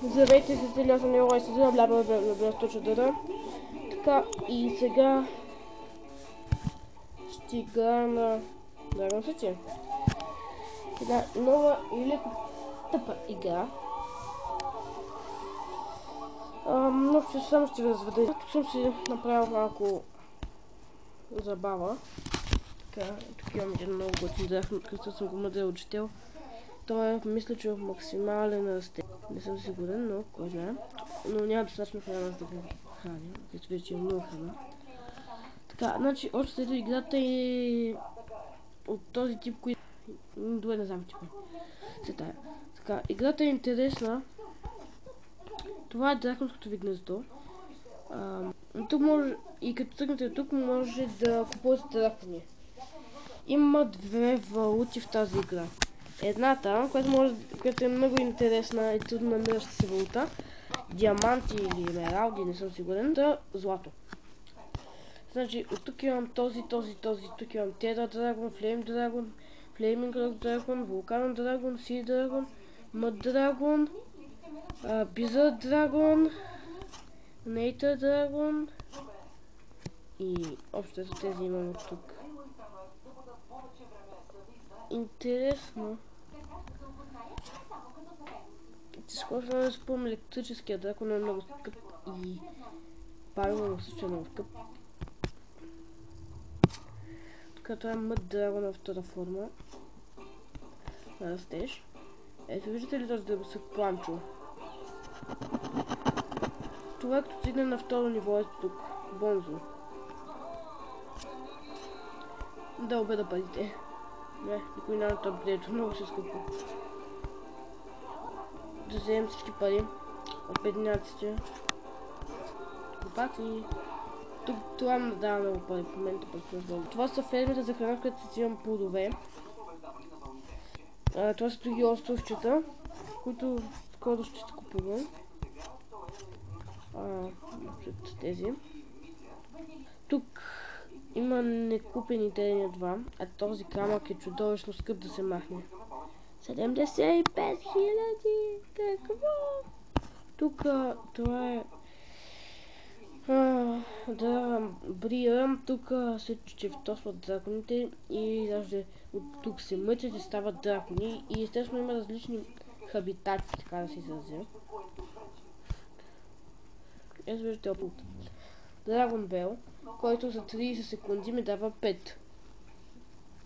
Здравейте, се цели, аз съм Лео и се взема бля точно. Така, и сега ще игра на Dragon City. Една нова и леко тъпа игра. Но само ще ви разведа. Тук съм си направил малко забава. Така, тук имам един много готин дракон, като съм го мъдре учител. Той мисля, че е в максимален растеж. Не съм сигурен, но кой знае. Но няма достатъчно храна за да го храня. Като вече е много храна. Така, значи, общо ето играта е от този тип, който... Добре, не знам типа. Така, играта е интересна. Това е драконското ви гнездо. Тук може... И като тръгнете тук, може да купувате дракони. Има две валути в тази игра. Едната, която е много интересна и трудно намираща се валута, диаманти или емералди, не съм сигурен, да злато. Значи, от тук имам този, тук имам Тера Драгон, Флейм Драгон, Флейминг Драгон, Вулкан Драгон, Си Драгон, Мъд Драгон, Бизър Драгон, Нейтър Драгон и общо тези имам от тук. Интересно. Скоро да спомня, електрическия дракон е много скъп и палива също е много скъп. Тук това е Мъд Драгон във втора форма. На растеж. Ето виждате ли този дърбосък Планчо? Това като стигне на второ ниво е тук. Бонзо. Да обеда парите. Не, никой няма това бидето, много се скъпо. Да вземем всички пари от бедняците. Глупаци. Тук това ми дава много пари в момента. Това са фермите за храна, в които си взимам плодове. Това са други островчета, които скоро ще се купувам. Тези. Тук има некупени терени 2, а този камък е чудовищно скъп да се махне. 75 000! Какво? Тук това е... да, брия. Тук се чевтосват драконите и даже от тук се мъчат и стават дракони. И естествено има различни хабитати, така да се изразя. Ето виждате опут. Драгон Бел, който за 30 секунди ми дава 5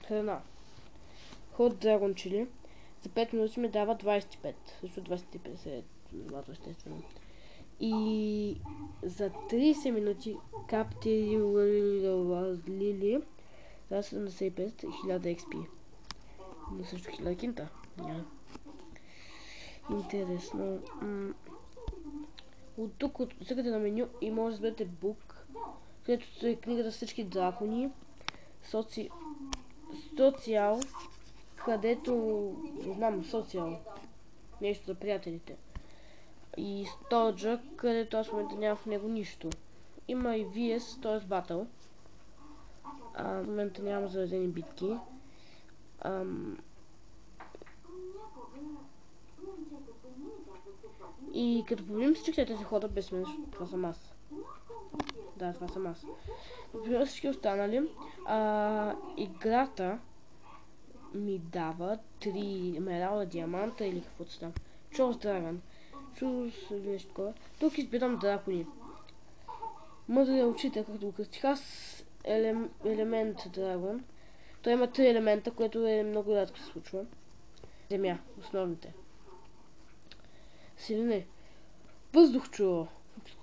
храна. Ход Драгон Чили за 5 минути ми дава 25. Също 25 е злато, естествено. И за 30 минути Капти Лили за 75 000 XP. Но също 1000 кинта. Интересно. От тук цъкате на меню и може да бъдете бук, където е книгата с всички дракони, социал, където, не знам, социал, нещо за приятелите. И стоджа, където аз в момента нямам в него нищо. Има и VS, т.е. батъл. В момента нямам заредени битки. И като победим всички тези хода без мен, това съм аз. Да, това съм аз. Победим всички останали. Играта ми дава 3 емералда, диаманта или каквото става. Чоус Драгон. Чуз или нещо такова. Тук избирам дракони. Мъдрия учител, както го кръстих аз, елемент драгон. Той има 3 елемента, което е много рядко се случва. Земя, основните. Силине. Въздухчо.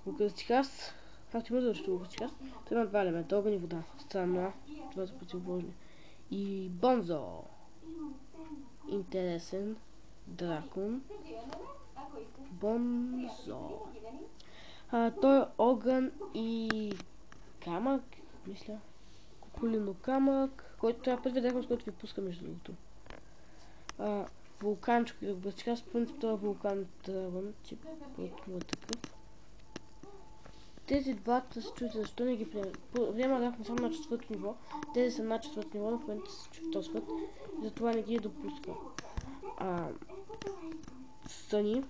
Го кръстих аз. Както има да го кръстих аз. Той има 2 елемента. Огън и вода. Странна. Това са противоположни. И Бонзо. Интересен дракон. Бонзо. Той е огън и камък, мисля. Кукулино камък, който това е първият дракон, с който ви пуска между другото. Вулканчик, да го бъдете аз, принцип това е вулкан драгон, тип от такъв. Тези двата се чуете защо не ги приема. Приема дракон само на 4-то ниво, тези са на 4-то ниво, но в момента се чевтосват и затова не ги допуска. Съни,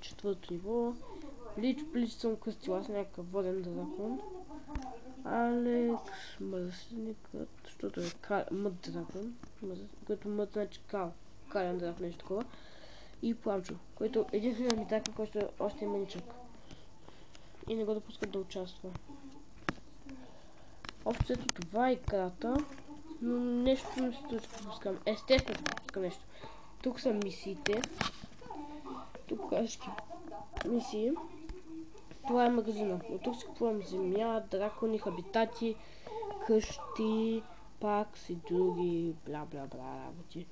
4-то ниво. Блич съм кръстил, аз някакъв воден дракон. Алекс, мърсникът, защото е мъд дракон, който мъд значи кален дракон, нещо такова. И Пламчо, който единствено ми дракон, който е още маничък. И не го допускат да участва. Общо това е играта, но нещо не се случва, пропускам. Естествено пропускам нещо. Тук са мисиите. Тук всички мисии. Това е магазина. От тук си купувам земя, дракони, хабитати, къщи, пакс и други бла-бла-бла работи.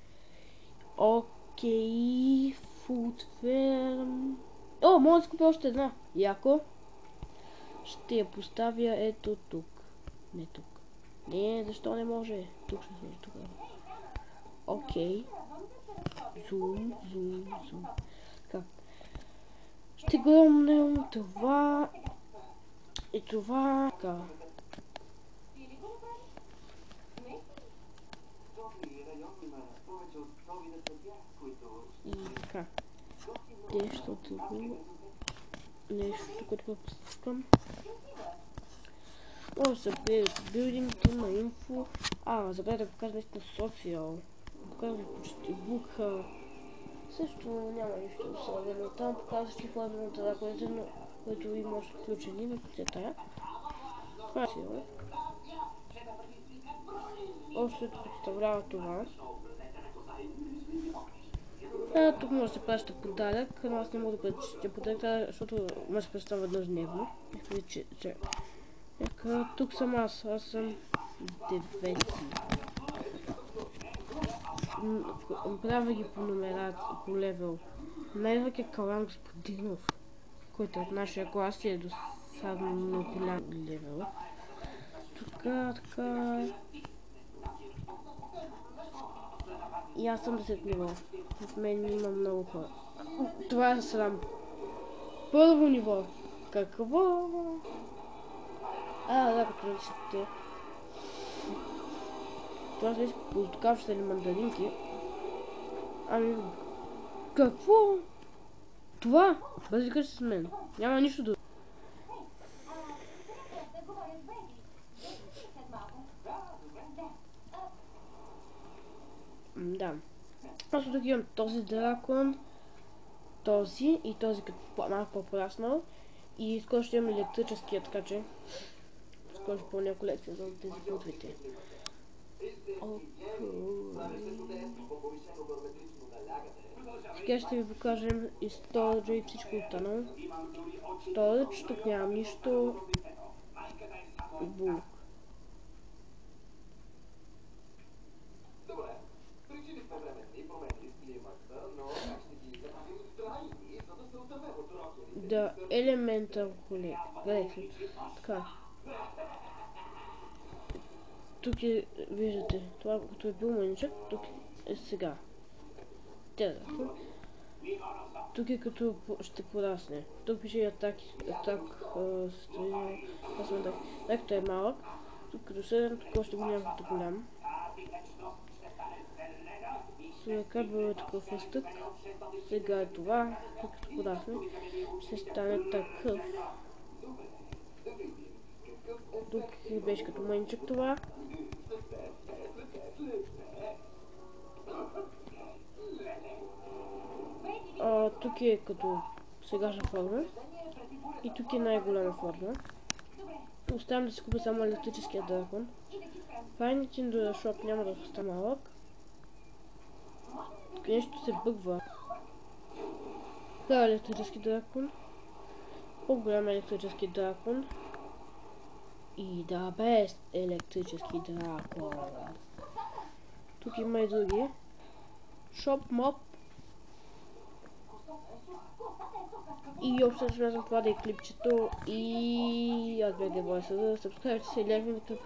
Окей, фудферм. О, мога да си купя още една. Яко. Ще я поставя ето тук. Не тук. Не, защо не може? Тук ще сложи тук. Окей. Зум. Така. Ще гръмнем това и това. Така. И така. Нещо, което пропускам. Може да се приеде билдинг, има инфо. Забравя да покажа нещо на социал. Покажа почти бука. Също няма нищо особено. Там показващи флага на драконите, които има още включени в цвета. Това е сила. Още представлява това. Тук може да се праща подарък, но аз не мога да пречетя подарък, защото може да представя веднъж дневно. Тук съм аз съм 9. Правя ги по номерация, по левел. Най-вък е Калан Господинов, който от нашия клас е досадно голям левел. Така. И аз съм 10 ниво. В мен има много хора. Това е срам. Първо ниво. Какво? Да, като личите. Това са полутокавчета или мандаринки. Какво? Това? Бъзикаш се с мен. Няма нищо друго. Да. Аз тук имам този дракон, този и този като малко по-пораснал. И скоро ще имам електрическия, така че скоро ще пълня колекция за тези путвите. Сега ще ви покажем и сториджа и всичко останало. Сторидж, тук нямам нищо. Булк. Да, Elemental Collection. Така. Тук е, виждате, това като е бил маничък, тук е сега. Тук е като ще порасне. Тук пише атак, като е малък. Тук като 7, тук още го няма като голям. Сега било е такъв ръстък. Сега е това, като порасне, ще стане такъв. Тук беше като маничък това. Тук е като сегашна форма. И тук е най-голяма форма. Оставям да си купя само електрическия дракон. Find it in the shop няма да остане малък. Тук нещо се бъгва. Това е електрически дракон. По-голям електрически дракон. И да, без електрически дракон. Тук има и други. Шоп, моп. И общо смятам това да е клипчето. И аз бях Девойса. Subscribe се, лайкнете,